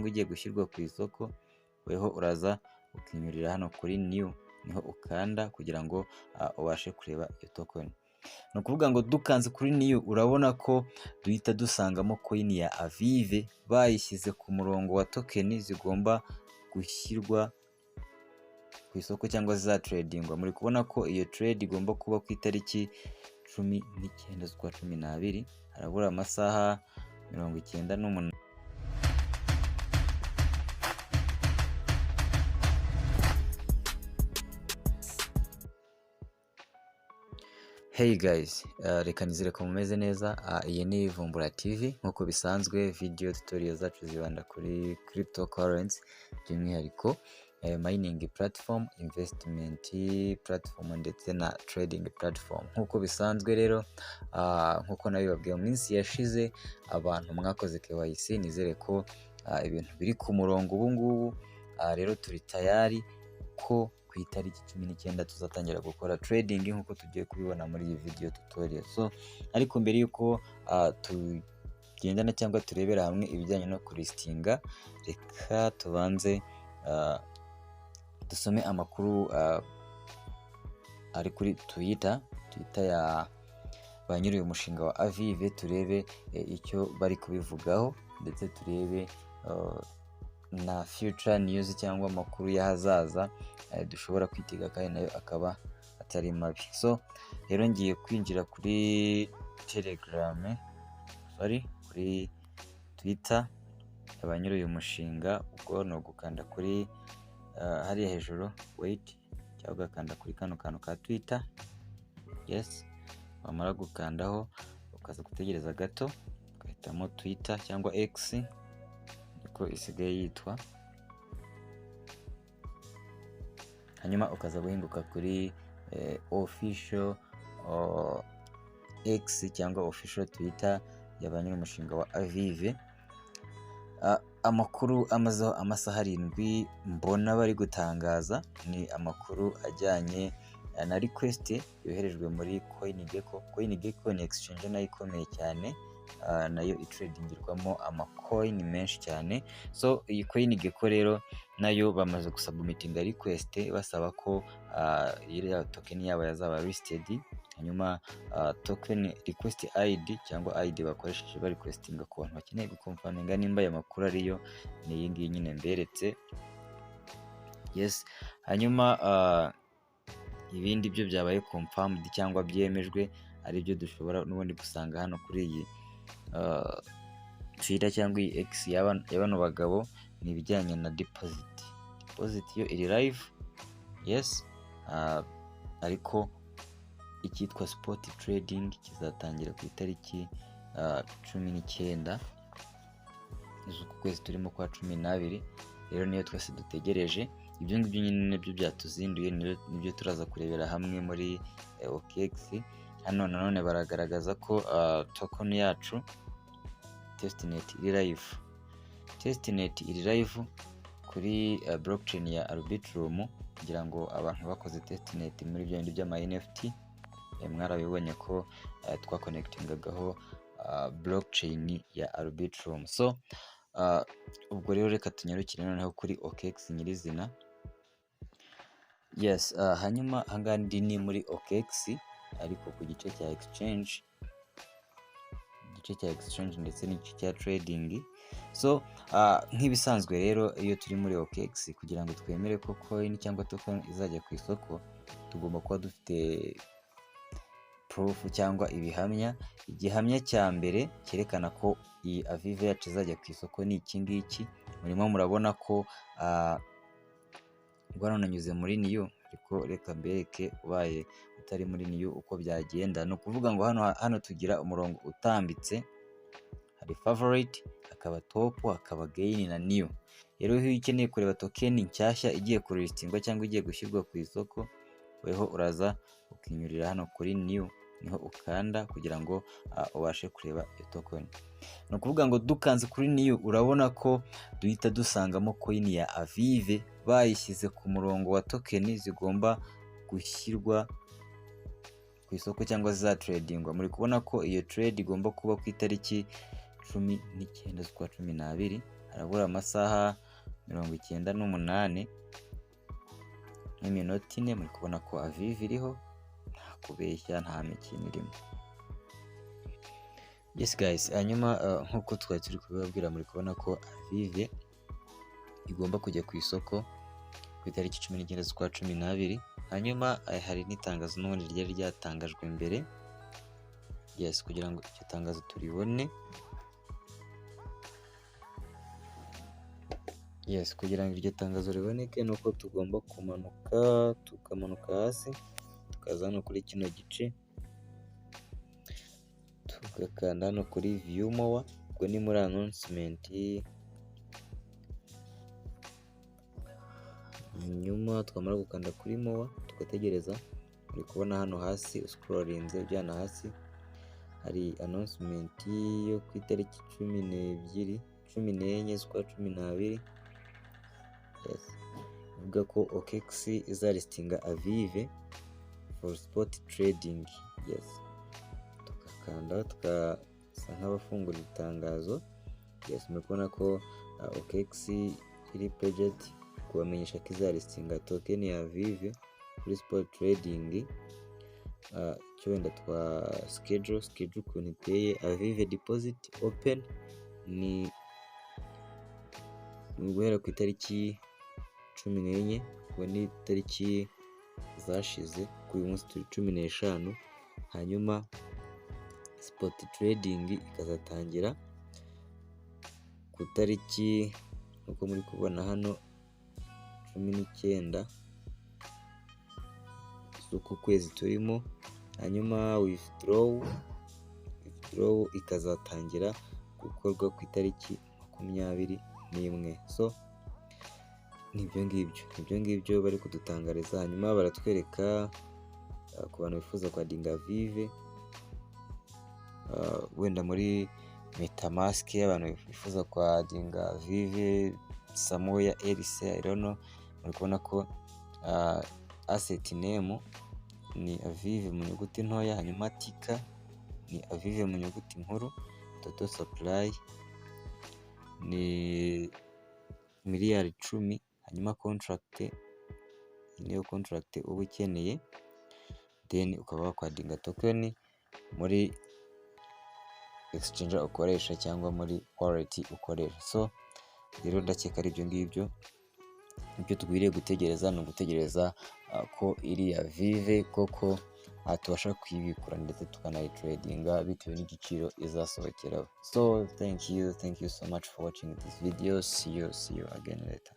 cyangwa igiye gushyirwa ku isoko, weho uraza ukinyurira hano kuri new, niho ukanda kugira ngo ubashe kureba iyo token. Ni ukuvuga ngo dukanze kuri new urabona ko duhita dusangamo coin ya Avive, bayishyize ku murongo wa token zigomba gushyirwa ku isoko cyangwa za tradingwa. Muri kubona ko iyo trade igomba kuba ku itariki 19 z'ukwa 12, harabura amasaha 98. Hey guys, reka nizere ko mumeze neza. Iyi ni Vumbura TV, nkuko bisanzwe video tutorial zacu zibanda kuri cryptocurrency, by'umwihariko mining platform, investment platform ndetse na trading platform. Nkuko bisanzwe rero, nkuko nabibabwiye mu minsi yashize, abantu mwakoze KYC, nizere ko ibintu biri ku murongo ubu ngubu. Rero turi tayari ko ku itariki 19 tuzatangira gukora trading nkuko tugiye kubibona muri iyi video tutorial. So ariko mbere yuko tugendana cyangwa turebera hamwe ibijyanye no kulistinga, reka tubanze dusome amakuru ari kuri Twitter ya ba nyiri uyu mushinga wa Avive, turebe icyo bari kubivugaho, ndetse turebe na future news cyangwa amakuru y'ahazaza dushobora kwitega kandi nayo akaba atari mabi. So rero ngiye kwinjira kuri Telegram, kuri Twitter ya nyiri uyu mushinga. Ubwo no gukanda kuri hariya hejuru wait, cyangwa gakanda kuri kano kantu ka Twitter. Yes, wamara gukandaho ukaza gutegereza gato, ugahitamo Twitter cyangwa X niko isigaye yitwa, hanyuma ukaza guhinguka kuri official X cyangwa official Twitter ya nyiri umushinga wa Avive. Amakuru amazeho amasaha 7 mbona bari gutangaza ni amakuru ajyanye na request yoherejwe muri CoinGecko. CoinGecko ni exchange nayo ikomeye cyane, nayo itradingirwamo amacoin menshi cyane. So iyi CoinGecko rero nayo bamaze gusubmitinga request basaba ko iriya token yabo yazaba listed, hanyuma token request ID cyangwa ID bakoresheje bari requestinga ku bantu bakeneye gukonfaminga nimba aya makuru ariyo, ni iyi ngiyi nyine mberetse. Yes, hanyuma ibindi byo byabaye confirmed cyangwa byemejwe ari byo dushobora n'ubundi gusanga hano kuri iyi Twitter cyangwa iyi X y'abano bagabo. Ni ibijyanye na deposit yo iri live. Yes, ariko icyitwa spot trading kizatangira ku itariki 19 z'uku kwezi turimo kwa 12. Rero niyo twese dutegereje. Ibyo ngibyo nyine byo byatuzinduye, nibyo turaza kurebera hamwe muri OKX. Hano nanone baragaragaza ko token yacu testnet iri live. Testnet iri live kuri blockchain ya Arbitrum, kugira ngo abantu bakoze testnet muri byo bindi by'ama NFT mwarabibonye ko twakonectingagaho blockchain ya Arbitrum. So ubwo rero reka tunyarukire noneho kuri OKX nyirizina. Yes, hanyuma hanga ndi muri OKX ariko ku gice cya exchange, ndetse n'igice cya trading. So nk'ibisanzwe rero iyo turi muri OKX, kugira ngo twemere ko coin cyangwa token izajya ku isoko, tugomba kuba dufite proof cyangwa ibihamya. Igihamya cya mbere cyerekana ko iyi Avive yacu izajya ku isoko ni iki ngiki. Murimo murabona ko ubwo nanyuze muri new, ariko reka mbereke ubaye utari muri new uko byagenda. Ni ukuvuga ngo hano tugira umurongo utambitse, hari favorite, hakaba top, hakaba gain na new. Rero iyo ukeneye kureba token nshyashya igiye kulistingwa cyangwa igiye gushyirwa ku isoko, weho uraza ukinyurira hano kuri new, niho ukanda kugira ngo ubashe kureba iyo token. Ni ukuvuga ngo dukanze kuri new urabona ko duhita dusangamo coin ya Avive, bayishyize ku murongo wa token zigomba gushyirwa ku isoko cyangwa za tradingwa. Muri kubona ko iyo trade igomba kuba ku itariki 19 z'ukwa 12, harabura amasaha 98 n'iminota 4 muri kubona ko Avive iriho, nta kubeshya, nta mikino irimo. Yes guys, hanyuma nkuko twari turi kubibabwira muri kubona ko Avive igomba kujya ku isoko ku itariki 19 z'ukwa 12. Hanyuma hari n'itangazo n'ubundi ryari ryatangajwe mbere. Yes, kugira ngo icyo tangazo turibone. Yes, kugira ngo iryo tangazo riboneke nuko tugomba kumanuka, tukamanuka hasi, tukaza hano kuri kino gice, tugakanda hano kuri view more, ubwo ni muri announcement. Nyuma twamara gukanda kuri more tugategereza. Uri kubona hano hasi scrollinze ujyana hasi hari announcement yo ku itariki 14 z'ukwa 12. Yes, uvuga ko OKX izalistinga Avive for sport trading. Yes, tukakanda tukasa nk'abafungura itangazo. Yes, murabona ko OKX iri project kubamenyesha ko izalistinga token ya Avive kuri sport trading. Cyo wenda twa schedule ukuntu iteye. Avive deposit open ni guhera ku itariki 14, ubwo ni itariki zashize, ku uyu munsi turi 15. Hanyuma sport trading ikazatangira ku tariki uko muri kubona hano 19 z'uku kwezi turimo. Hanyuma withdraw ikazatangira gukorwa ku itariki 21. So nibyo ngibyo bari kudutangariza. Hanyuma baratwereka ku bantu bifuza kwadinga Avive, wenda muri MetaMask, abantu bifuza kwadinga Avive Samoya LC, I don't know. Muri kubona ko asset name ni Avive mu nyuguti ntoya, hanyuma ticker ni Avive mu nyuguti nkuru, total supply ni miliyari 10. Hanyuma contract niyo contract uba ukeneye, then ukaba wakwadinga token muri exchange ukoresha cyangwa muri wallet ukoresha. So rero ndakeka ari ibyo ngibyo. Ibyo tugwiriye gutegereza ni ugutegereza ko iri Avive koko tubasha kuyibikura ndetse tukanayitradinga bitewe n'igiciro izasohokeraho. So thank you so much for watching this video. See you again later.